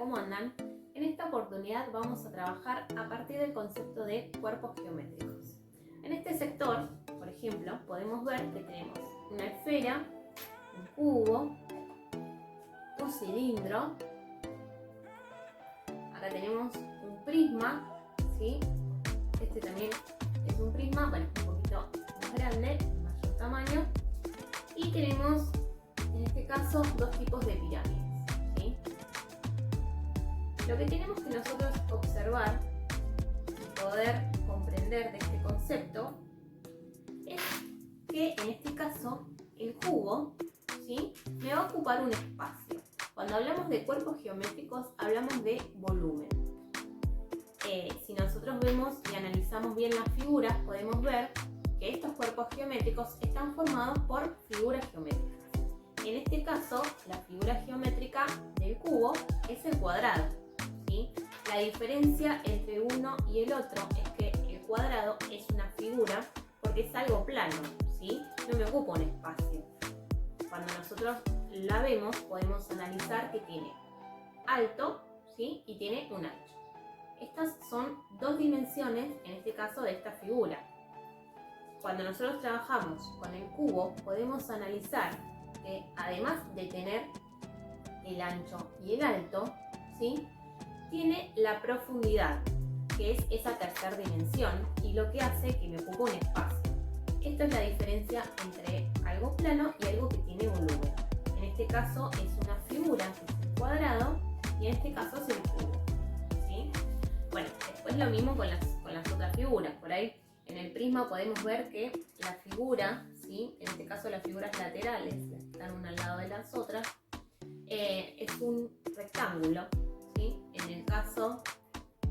¿cómo andan? En esta oportunidad vamos a trabajar a partir del concepto de cuerpos geométricos. En este sector, por ejemplo, podemos ver que tenemos una esfera, un cubo, un cilindro, acá tenemos un prisma, ¿sí? Este también es un prisma, bueno, un poquito más grande, mayor tamaño, y tenemos en este caso dos tipos de pirámides, ¿sí? Lo que tenemos que nosotros observar y poder comprender de este concepto es que en este caso el cubo, ¿sí?, me va a ocupar un espacio. Cuando hablamos de cuerpos geométricos hablamos de volumen. Si nosotros vemos y analizamos bien las figuras, podemos ver que estos cuerpos geométricos están formados por figuras geométricas. En este caso, la figura geométrica del cubo es el cuadrado, ¿sí? La diferencia entre uno y el otro es que el cuadrado es una figura porque es algo plano, ¿sí? No me ocupa un espacio. Cuando nosotros la vemos, podemos analizar que tiene alto, ¿sí?, y tiene un ancho. Estas son dos dimensiones, en este caso, de esta figura. Cuando nosotros trabajamos con el cubo, podemos analizar que además de tener el ancho y el alto, ¿sí?, tiene la profundidad, que es esa tercera dimensión, y lo que hace que me ocupe un espacio. Esta es la diferencia entre algo plano y algo que tiene volumen. En este caso es una figura, que es el cuadrado, y en este caso es el cubo, ¿sí? Bueno, después lo mismo con las otras figuras. Por ahí en el prisma podemos ver que la figura, ¿sí?, en este caso las figuras laterales, las que están una al lado de las otras, es un rectángulo, ¿sí? En el caso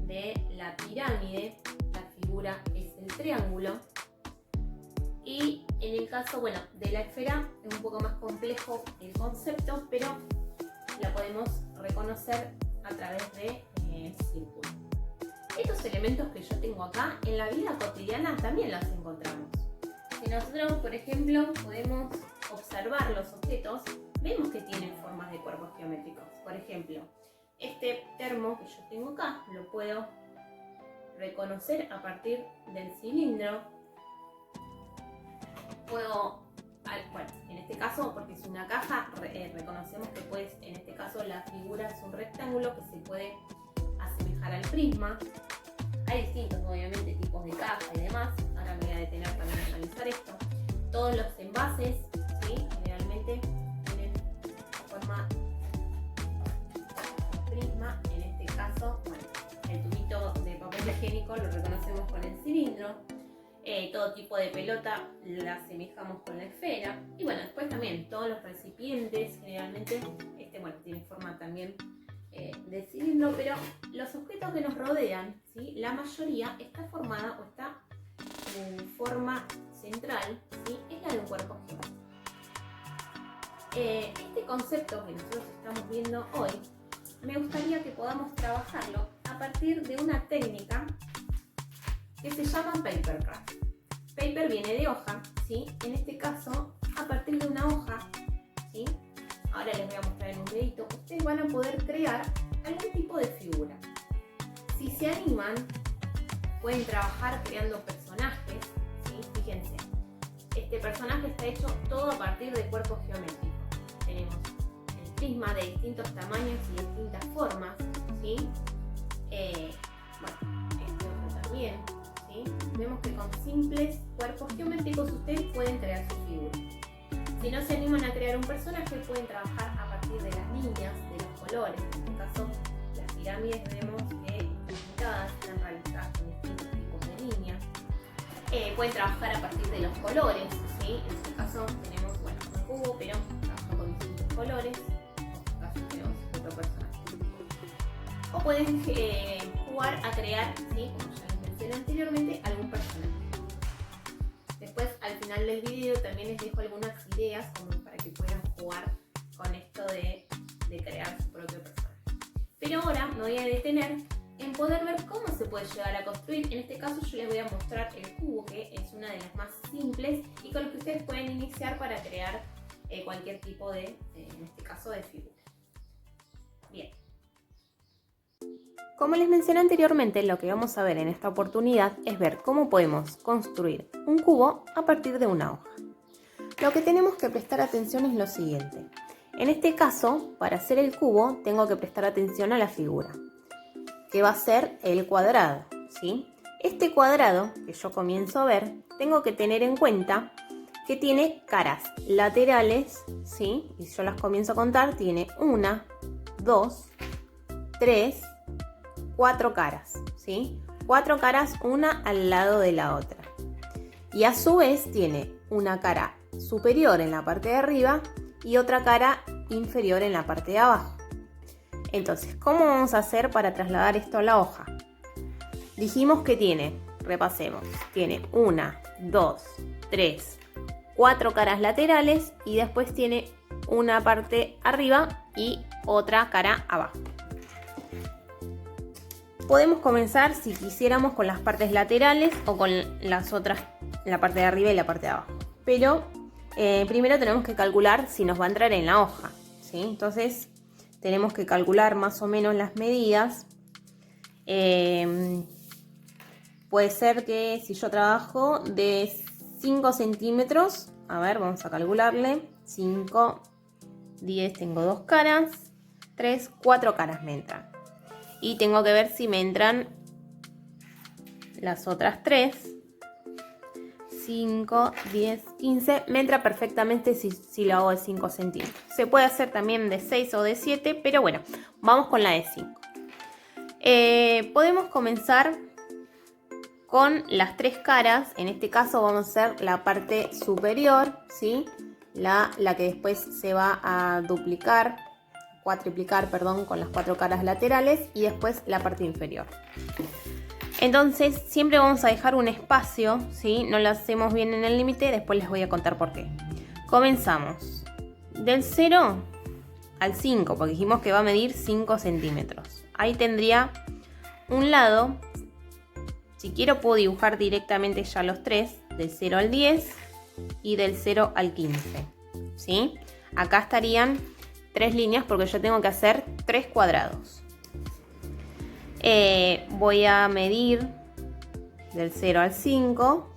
de la pirámide, la figura es el triángulo. Y en el caso, bueno, de la esfera es un poco más complejo el concepto, pero la podemos reconocer a través de círculo. Estos elementos que yo tengo acá, en la vida cotidiana también los encontramos. Si nosotros, por ejemplo, podemos observar los objetos, vemos que tienen formas de cuerpos geométricos. Por ejemplo, este termo que yo tengo acá, lo puedo reconocer a partir del cilindro. Puedo, bueno, en este caso, porque es una caja, reconocemos que pues, en este caso la figura es un rectángulo que se puede asemejar al prisma. Hay distintos, obviamente, tipos de caja y demás. Ahora me voy a detener también a analizar esto. Todos los envases, ¿sí?, generalmente tienen forma de prisma. En este caso, bueno, el tubito de papel higiénico lo reconocemos con el cilindro. Todo tipo de pelota la asemejamos con la esfera. Y bueno, después también todos los recipientes, generalmente, bueno, tiene forma también de cilindro, pero los objetos que nos rodean, ¿sí?, la mayoría está formada o está en forma central, ¿sí?, es la de un cuerpo geométrico. Este concepto que nosotros estamos viendo hoy, me gustaría que podamos trabajarlo a partir de una técnica que se llama papercraft. Paper viene de hoja, ¿sí? En este caso, a partir de una hoja, ¿sí? Ahora les voy a mostrar en un videito. Ustedes van a poder crear algún tipo de figura. Si se animan, pueden trabajar creando personajes, ¿sí? Fíjense, este personaje está hecho todo a partir de cuerpos geométricos. Tenemos el prisma de distintos tamaños y distintas formas, ¿sí? Bueno, este otro también, ¿sí? Vemos que con simples cuerpos geométricos ustedes pueden crear su figura. Si no se animan a crear un personaje, pueden trabajar a partir de las líneas, de los colores. En este caso, las pirámides vemos que pintadas están realizadas con distintos tipos de líneas. Pueden trabajar a partir de los colores, ¿sí? En este caso tenemos, bueno, un cubo, pero trabaja con distintos colores. En este caso tenemos otro personaje. O pueden jugar a crear, ¿sí?, como ya les mencioné anteriormente, algún personaje. Después, al final del video, también les dejo algunas ideas como para que puedan jugar con esto de crear su propio personaje. Pero ahora me voy a detener en poder ver cómo se puede llegar a construir. En este caso yo les voy a mostrar el cubo, que es una de las más simples y con lo que ustedes pueden iniciar para crear cualquier tipo de, en este caso, de figura. Bien. Como les mencioné anteriormente, lo que vamos a ver en esta oportunidad es ver cómo podemos construir un cubo a partir de una hoja. Lo que tenemos que prestar atención es lo siguiente. En este caso, para hacer el cubo, tengo que prestar atención a la figura, que va a ser el cuadrado, ¿sí? Este cuadrado que yo comienzo a ver, tengo que tener en cuenta que tiene caras laterales, ¿sí? Y si yo las comienzo a contar, tiene 1, 2, 3, 4 caras, ¿sí? 4 caras, una al lado de la otra. Y a su vez tiene una cara superior en la parte de arriba y otra cara inferior en la parte de abajo. Entonces, ¿cómo vamos a hacer para trasladar esto a la hoja? Dijimos que tiene, repasemos, tiene 1, 2, 3, 4 caras laterales y después tiene una parte arriba y otra cara abajo. Podemos comenzar, si quisiéramos, con las partes laterales o con las otras, la parte de arriba y la parte de abajo. Pero primero tenemos que calcular si nos va a entrar en la hoja, ¿sí? Entonces tenemos que calcular más o menos las medidas. Puede ser que si yo trabajo de 5 centímetros, a ver, vamos a calcularle, 5, 10, tengo 2 caras, 3, 4 caras me entran. Y tengo que ver si me entran las otras 3, 5, 10, 15. Me entra perfectamente si lo hago de 5 centímetros. Se puede hacer también de 6 o de 7, pero bueno, vamos con la de 5. Podemos comenzar con las 3 caras. En este caso vamos a hacer la parte superior, ¿sí? La que después se va a cuatriplicar, perdón, con las 4 caras laterales y después la parte inferior. Entonces siempre vamos a dejar un espacio, ¿sí? No lo hacemos bien en el límite, después les voy a contar por qué. Comenzamos del 0 al 5, porque dijimos que va a medir 5 centímetros. Ahí tendría un lado. Si quiero puedo dibujar directamente ya los 3, del 0 al 10 y del 0 al 15, ¿sí? Acá estarían 3 líneas porque yo tengo que hacer 3 cuadrados. Voy a medir del 0 al 5,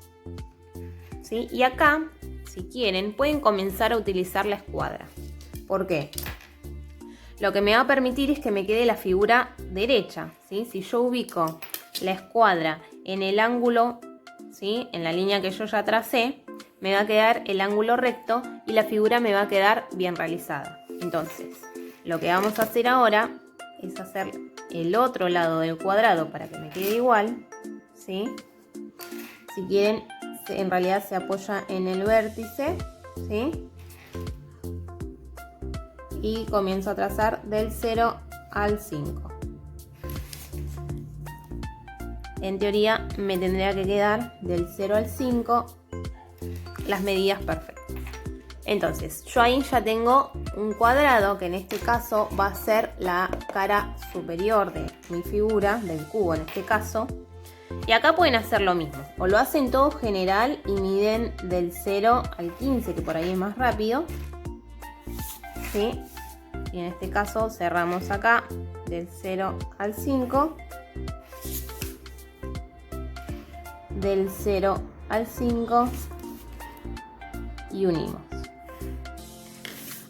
¿sí? Y acá, si quieren, pueden comenzar a utilizar la escuadra. ¿Por qué? Lo que me va a permitir es que me quede la figura derecha, ¿sí? Si yo ubico la escuadra en el ángulo, ¿sí? En la línea que yo ya tracé, me va a quedar el ángulo recto y la figura me va a quedar bien realizada. Entonces, lo que vamos a hacer ahora es hacer el otro lado del cuadrado para que me quede igual, ¿sí? Si quieren, en realidad se apoya en el vértice, ¿sí? Y comienzo a trazar del 0 al 5. En teoría me tendría que quedar del 0 al 5 las medidas perfectas. Entonces, yo ahí ya tengo un cuadrado que en este caso va a ser la cara superior de mi figura, del cubo en este caso. Y acá pueden hacer lo mismo. O lo hacen todo general y miden del 0 al 15, que por ahí es más rápido, ¿sí? Y en este caso cerramos acá del 0 al 5. Del 0 al 5 y unimos.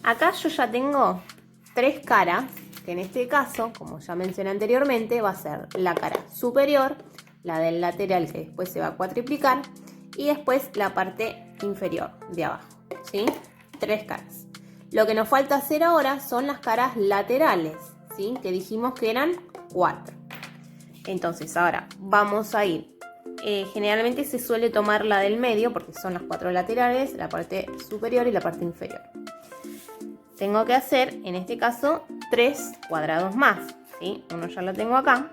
Acá yo ya tengo 3 caras, que en este caso, como ya mencioné anteriormente, va a ser la cara superior, la del lateral que después se va a cuatriplicar y después la parte inferior de abajo, ¿sí? 3 caras. Lo que nos falta hacer ahora son las caras laterales, ¿sí? Que dijimos que eran 4. Entonces ahora vamos a ir. Generalmente se suele tomar la del medio porque son las 4 laterales, la parte superior y la parte inferior. Tengo que hacer, en este caso, 3 cuadrados más, ¿sí? Uno ya lo tengo acá.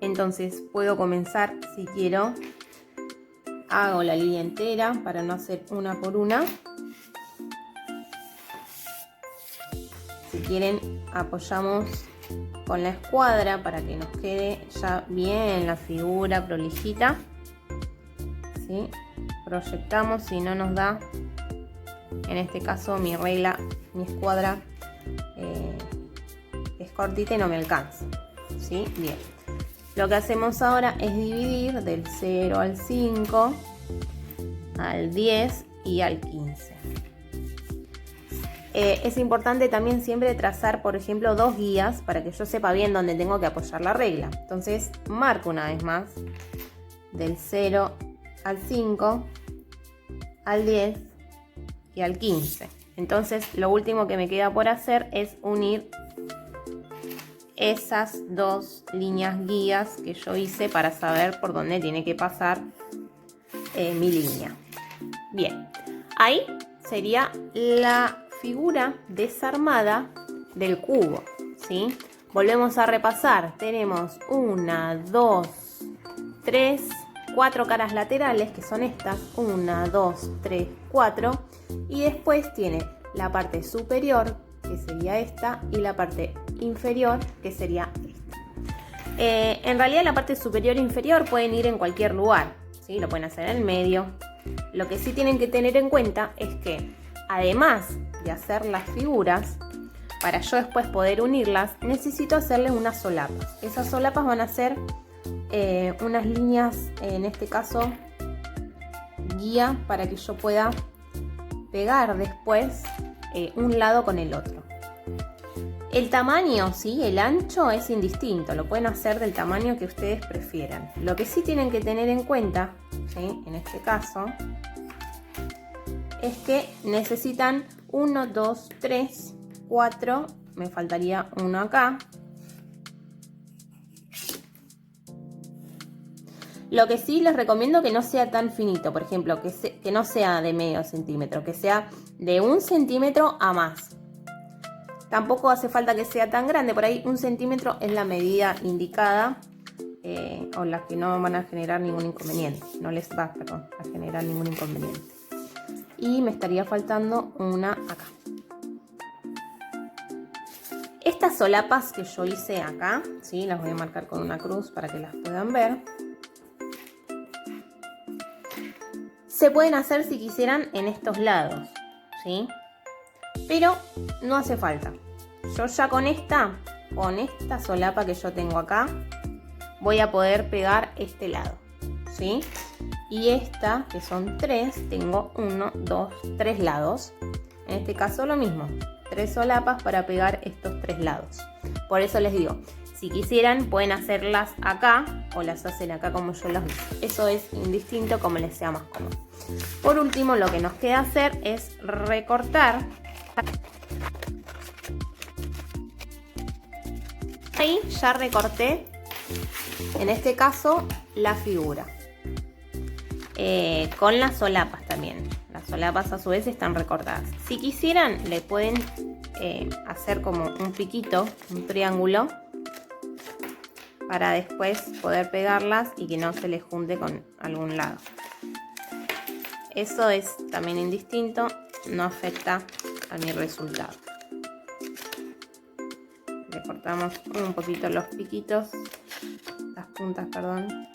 Entonces puedo comenzar, si quiero, hago la línea entera para no hacer una por una. Si quieren, apoyamos con la escuadra para que nos quede ya bien la figura prolijita, ¿sí? Proyectamos, si no nos da, en este caso mi regla, mi escuadra es cortita y no me alcanza. ¿sí? Bien. Lo que hacemos ahora es dividir del 0 al 5, al 10 y al 15. Es importante también siempre trazar, por ejemplo, 2 guías para que yo sepa bien dónde tengo que apoyar la regla. Entonces marco una vez más del 0 al 5, al 10 y al 15. Entonces lo último que me queda por hacer es unir esas 2 líneas guías que yo hice para saber por dónde tiene que pasar mi línea. Bien, ahí sería la figura desarmada del cubo, ¿sí? Volvemos a repasar. Tenemos 1, 2, 3, 4 caras laterales, que son estas. 1, 2, 3, 4. Y después tiene la parte superior, que sería esta, y la parte inferior, que sería esta. En realidad la parte superior e inferior pueden ir en cualquier lugar, ¿sí? Lo pueden hacer en el medio. Lo que sí tienen que tener en cuenta es que, además de hacer las figuras, para yo después poder unirlas, necesito hacerle unas solapas. Esas solapas van a ser unas líneas, en este caso guía, para que yo pueda pegar después un lado con el otro. El tamaño, ¿sí? El ancho es indistinto, lo pueden hacer del tamaño que ustedes prefieran. Lo que sí tienen que tener en cuenta, ¿sí? En este caso, es que necesitan 1, 2, 3, 4, me faltaría uno acá. Lo que sí les recomiendo que no sea tan finito, por ejemplo, que no sea de medio centímetro, que sea de 1 centímetro a más. Tampoco hace falta que sea tan grande, por ahí 1 centímetro es la medida indicada, o la que no van a generar ningún inconveniente, no les va, perdón, a generar ningún inconveniente. Y me estaría faltando una acá. Estas solapas que yo hice acá, ¿sí? Las voy a marcar con una cruz para que las puedan ver. Se pueden hacer si quisieran en estos lados, ¿sí? Pero no hace falta. Yo ya con esta solapa que yo tengo acá, voy a poder pegar este lado, ¿sí? Y esta, que son 3, tengo 1, 2, 3 lados. En este caso lo mismo, 3 solapas para pegar estos 3 lados. Por eso les digo, si quisieran pueden hacerlas acá o las hacen acá como yo las hice. Eso es indistinto, como les sea más cómodo. Por último, lo que nos queda hacer es recortar. Ahí ya recorté, en este caso, la figura. Con las solapas también. Las solapas a su vez están recortadas. Si quisieran, le pueden hacer como un piquito, un triángulo, para después poder pegarlas y que no se les junte con algún lado. Eso es también indistinto, no afecta a mi resultado. Le cortamos un poquito los piquitos, las puntas, perdón,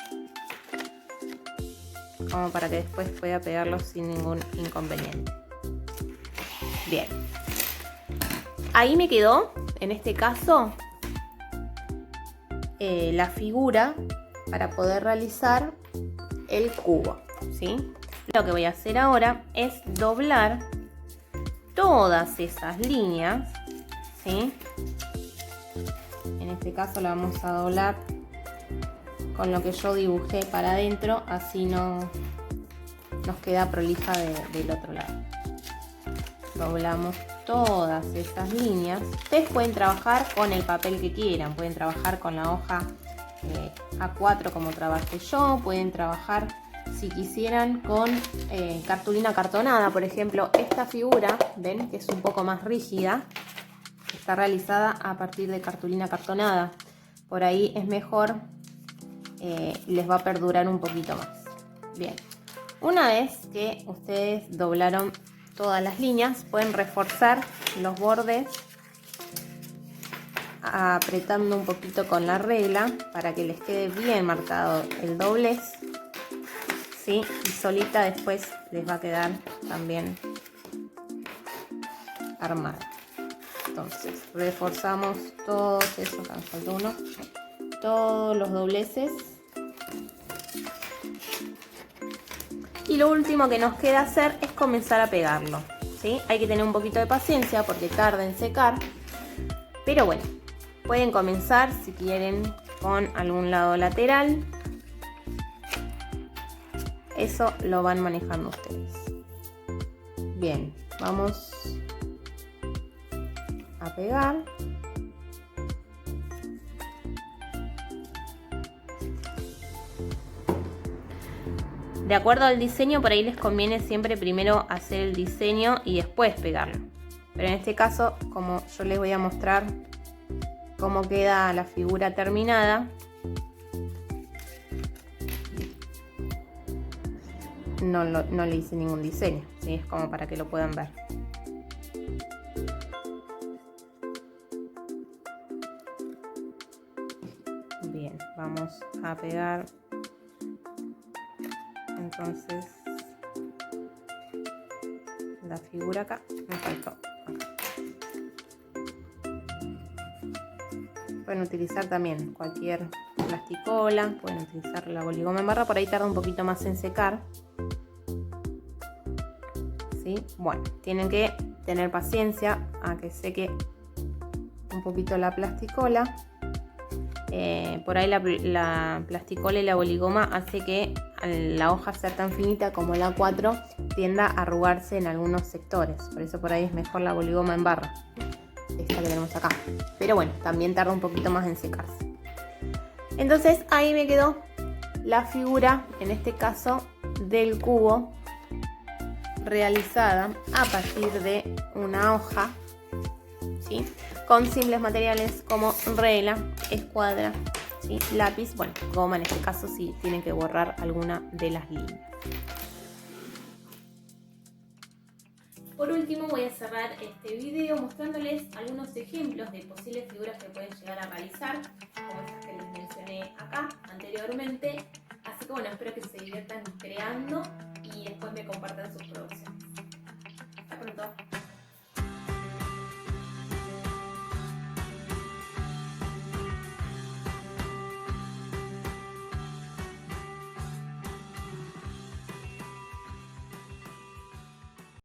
como para que después pueda pegarlos sin ningún inconveniente. Bien, ahí me quedó, en este caso, la figura para poder realizar el cubo, ¿sí? Lo que voy a hacer ahora es doblar todas esas líneas, ¿sí? En este caso la vamos a doblar con lo que yo dibujé para adentro, así no nos queda prolija del otro lado. Doblamos todas estas líneas. Ustedes pueden trabajar con el papel que quieran, pueden trabajar con la hoja A4 como trabajé yo, pueden trabajar si quisieran con cartulina cartonada. Por ejemplo, esta figura, ven que es un poco más rígida, está realizada a partir de cartulina cartonada. Por ahí es mejor, les va a perdurar un poquito más. Bien, una vez que ustedes doblaron todas las líneas, pueden reforzar los bordes apretando un poquito con la regla para que les quede bien marcado el doblez, ¿sí? Y solita después les va a quedar también armada. Entonces reforzamos todos esos, acá me faltó uno, todos los dobleces. Y lo último que nos queda hacer es comenzar a pegarlo, ¿sí? Hay que tener un poquito de paciencia porque tarda en secar. Pero bueno, pueden comenzar si quieren con algún lado lateral. Eso lo van manejando ustedes. Bien, vamos a pegar. De acuerdo al diseño, por ahí les conviene siempre primero hacer el diseño y después pegarlo. Pero en este caso, como yo les voy a mostrar cómo queda la figura terminada, no le hice ningún diseño, ¿sí? Es como para que lo puedan ver. Bien, vamos a pegar. Entonces, la figura acá, me faltó acá. Pueden utilizar también cualquier plasticola, pueden utilizar la boligoma en barra, por ahí tarda un poquito más en secar. ¿Sí? Bueno, tienen que tener paciencia a que seque un poquito la plasticola. Por ahí la plasticola y la boligoma hace que la hoja sea tan finita como la A4 tienda a arrugarse en algunos sectores. Por eso por ahí es mejor la boligoma en barra, esta que tenemos acá. Pero bueno, también tarda un poquito más en secarse. Entonces ahí me quedó la figura, en este caso del cubo, realizada a partir de una hoja, ¿sí? Con simples materiales como regla, escuadra, ¿sí? Lápiz, bueno, goma en este caso si tienen que borrar alguna de las líneas. Por último voy a cerrar este video mostrándoles algunos ejemplos de posibles figuras que pueden llegar a realizar, como estas que les mencioné acá anteriormente. Así que bueno, espero que se diviertan creando y después me compartan sus producciones. Hasta pronto.